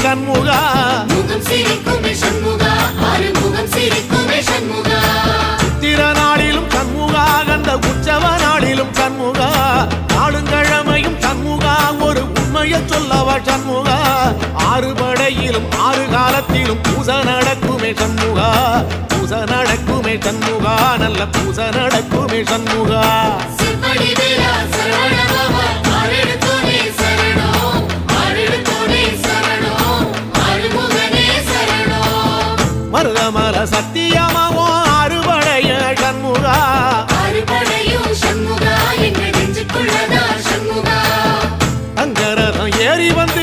சண்முகா முகம் சிரிக்குமே சண்முகா ஆறுமுகம் சிரிக்குமே சண்முகா சித்திர நாளிலும் சண்முகா கந்த உற்சவ நாளிலும் சண்முகா நாளுங்கிழமையும் சண்முகா ஒரு உண்மையை சொல்லவா சண்முகா ஆறு படையிலும் ஆறு காலத்திலும் பூசை நடக்குமே சண்முகா பூசை நடக்குமே சண்முகா நல்ல பூசை நடக்குமே சண்முகா சிவடி வேலா சரவணபவா ஆரெடுத்தோனே சரணம் ஆரெடுத்தோனே சரணம் ஆறுமுகனே சரணம் மருதமல சத்தியமாவோ ஆறுபடைய சண்முகா ஆறுபடையும் சண்முகா எங்கள் நெஞ்சுக்குள்ளதா சண்முகா அங்கரதம் ஏறி வந்து